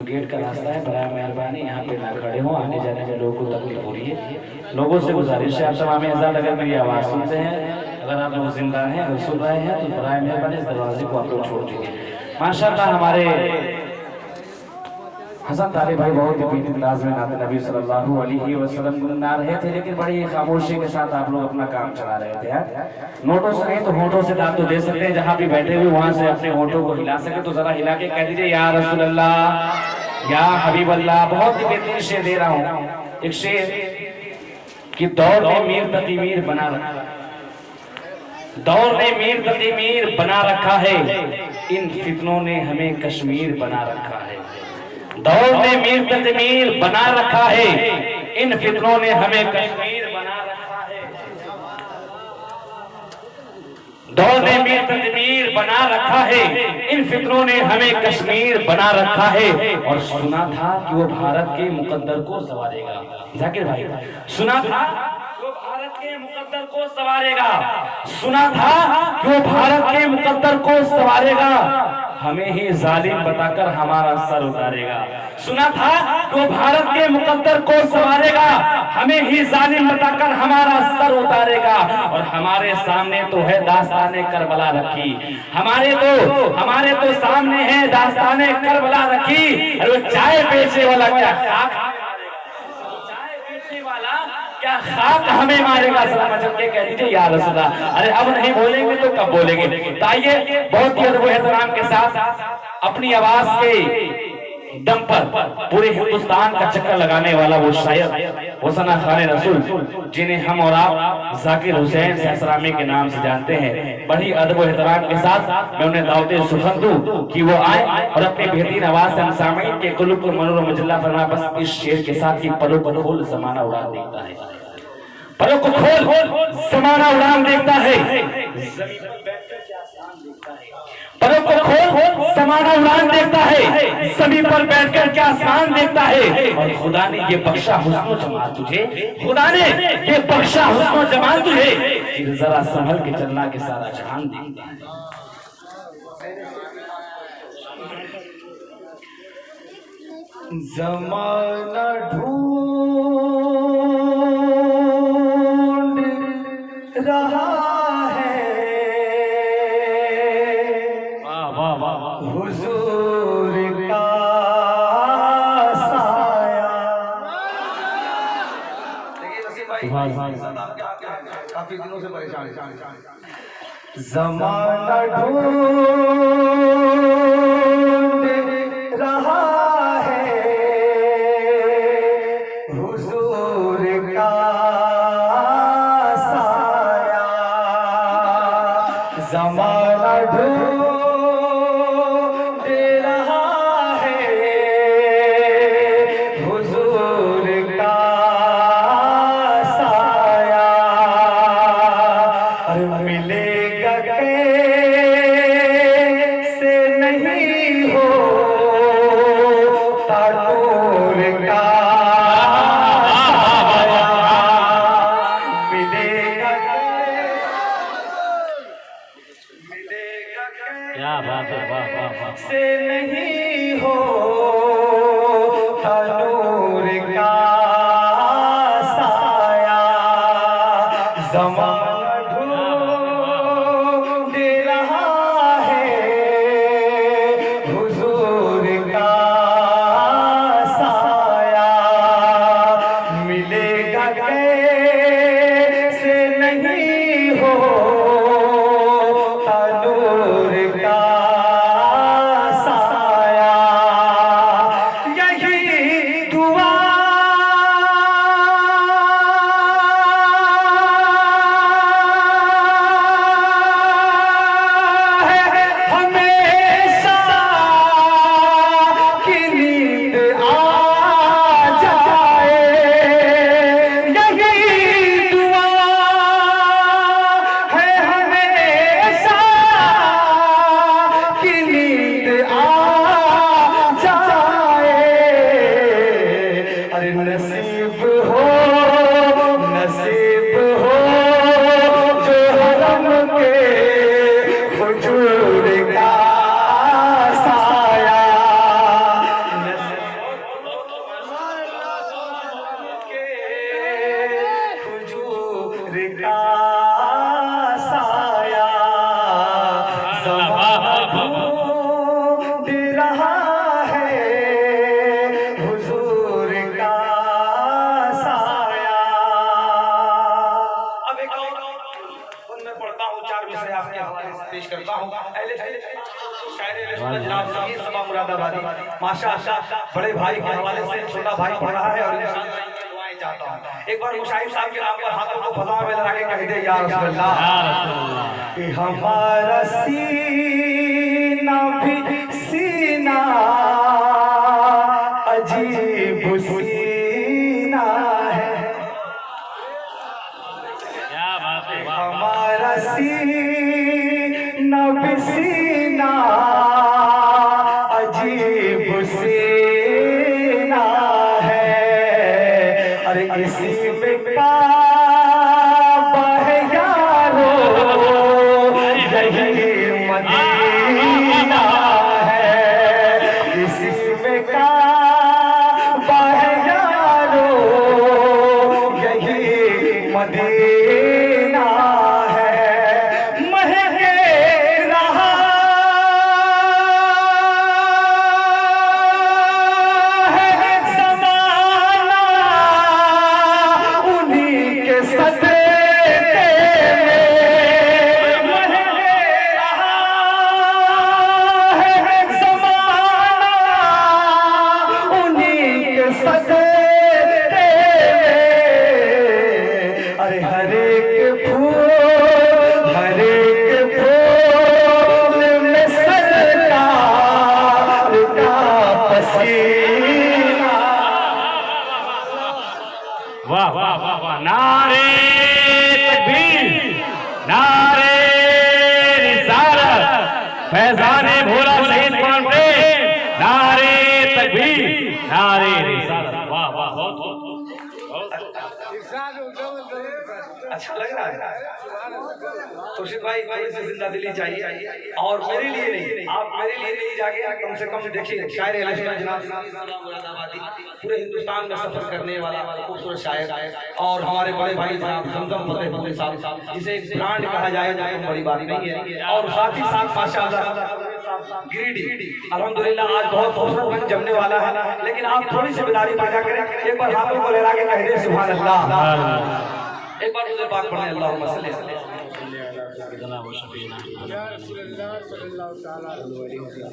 Gate का रास्ता है, बड़ा मेहरबानी यहाँ पे ना खड़े हो, आने जाने में लोगों को तकलीफ हो रही है। लोगों से गुजारिश है, आप तमाम आजाद अगर मेरी आवाज़ सुनते हैं, अगर आप लोग जिंदा हैं, अगर सुन रहे हैं तो बड़ा मेहरबानी इस दरवाजे को आप लोग छोड़ दीजिए। माशाअल्लाह हमारे हसन ताले भाई बहुत ही बेदिंदाज में नाते नबी सल्लल्लाहु अलैहि वसल्लम गुनगुना रहे थे, लेकिन बड़ी खामोशी के साथ आप लोग अपना काम चला रहे थे यार। नोटों से नहीं तो होठों से दाद तो दे सकते हैं, जहाँ भी बैठे हुए वहां से अपने होठों को हिला सके तो जरा हिला के कह दीजिए या रसूल अल्लाह या हबीब अल्लाह। बहुत ही बेहतरीन शेर दे रहा हूँ, एक शेर कि दौर ने मीर तकी मीर बना रखा, दौर ने मीर तकी मीर बना रखा है, इन फितनों ने हमें कश्मीर बना रखा है। दौर ने मीर तकमीर बना रखा है, इन फितनों ने हमें कश्मीर बना रखा है। दौर ने मीर तकमीर बना रखा है, इन फितनों ने हमें कश्मीर बना रखा है। और सुना था कि वो भारत के मुकद्दर को संवारेगा। जाकिर भाई, सुना था वो भारत के मुकद्दर को संवारेगा, सुना था कि वो भारत के मुकद्दर को संवारेगा, हमें ही जालिम बताकर हमारा सर उतारेगा। सुना था कि वो भारत के मुकद्दर को संवारेगा, हमें ही जालिम बताकर हमारा सर उतारेगा। और हमारे सामने तो है दास्ताने करबला रखी, हमारे तो सामने है दास्ताने करबला रखी। और वो चाय बेचने वाला क्या चाय बेचने वाला क्या खाक हमें मारेगा। सलाम चल के कह दीजिए या रसूल अल्लाह। अरे अब नहीं बोलेंगे तो कब बोलेंगे। तो आइए बहुत ही अदब एहतराम के साथ अपनी आवाज के दम पर पूरे हिंदुस्तान का चक्कर लगाने वाला वो शायर हुसैन खान रसूल, जिन्हें हम और आप जाकिर हुसैन सहसरामी के नाम से जानते हैं, बड़ी अदब एहतराम के साथ मैं उन्हें दावते सुखन दूं कि वो आए और अपनी बेहतरीन आवाज से सामीन के कुल्लू को मनोरम मजल्ला फरमा। बस इस शेर के साथ ही पलों पर खोल जमाना उड़ान देखता है, पलों को खोल जमाना उड़ान देखता है, पलों को खोल जमाना उड़ान देखता है, जमीन पर बैठकर क्या आसमान देखता है। और खुदा ने ये बख्शा हुस्न जमाल तुझे, खुदा ने ये बख्शा हुस्न जमाल तुझे, फिर जरा संभल के चलना के सारा जहान देखता है। जमाना ढूंढ रहा है हुजूर का साया। काफी दिनों से परेशान जमाना ढूंढ रहा है हुजूर का साया। जमाना ढूंढ रहा है हुजूर का साया। और मिलेगा कैसे नहीं हो तानूर का साया। मिलेगा क्या बात है, वाह वाह वाह। से नहीं हो तानूर का साया। जमाना ढूंढ रहा है हुजूर का साया। मिलेगा कैसे नहीं हो तानूर का साया। यही दुआ पेश करता हूँ। शायर जनाब समीर सभा मुरादाबादी माशाअल्लाह बड़े भाई के हवाले से छोटा भाई पढ़ रहा है और इंशाअल्लाह दुआएं चाहता हूँ। एक बार मुशाहिद साहब के नाम पर हाथों को फजा में लगा के कह दे या रसूल अल्लाह कि हमारा सीना भी सीना अजीब सीना है, क्या बात है, वाह वाह। हमारा सीना भी सीना अजीब सीना है, अरे इसी में काबा है यारो, यही मदीना है, इसी में काबा है यारो, यही मदीना है, महके रहा है ज़माना उन्हीं के सदक़े में, महके रहा है ज़माना उन्हीं के सदक़े में, अरे हर एक फूल में सरकार का पसीना। वाह वाह वाह वाह। नारे तकबीर, नारे रिसालत, फैजाने भोला शहीद कुरान पे, नारे तकबीर, नारे रिसालत। वाह वाह, बहुत बहुत अच्छा लग रहा है खुर्शीद भाई, थोड़ी सी जिंदा दिली चाहिए और मेरे लिए नहीं, आप मेरे लिए नहीं जाके कम से कम देखिए शायर जनाब मुरादाबादी पूरे हिंदुस्तान में सफर करने वाला खूबसूरत शायर और हमारे बड़े भाई जनाब जमजम फतेहपुरी साहब, जिसे एक ब्रांड कहा जाए तो बड़ी बात नहीं है, और साथ ही साथ माशाअल्लाह गिरिडीह अल्हम्दुलिल्लाह आज बहुत खूबसूरत बन जमने वाला है, लेकिन आप थोड़ी सी बिदारी पैदा करें, एक बार हाथों को लहरा के कह दे सुभान अल्लाह, एक बार मुझे पाक पढ़े अल्लाहुम्मा सल्ली जनाब शफीना सल्लल्लाहु अलैहि वसल्लम।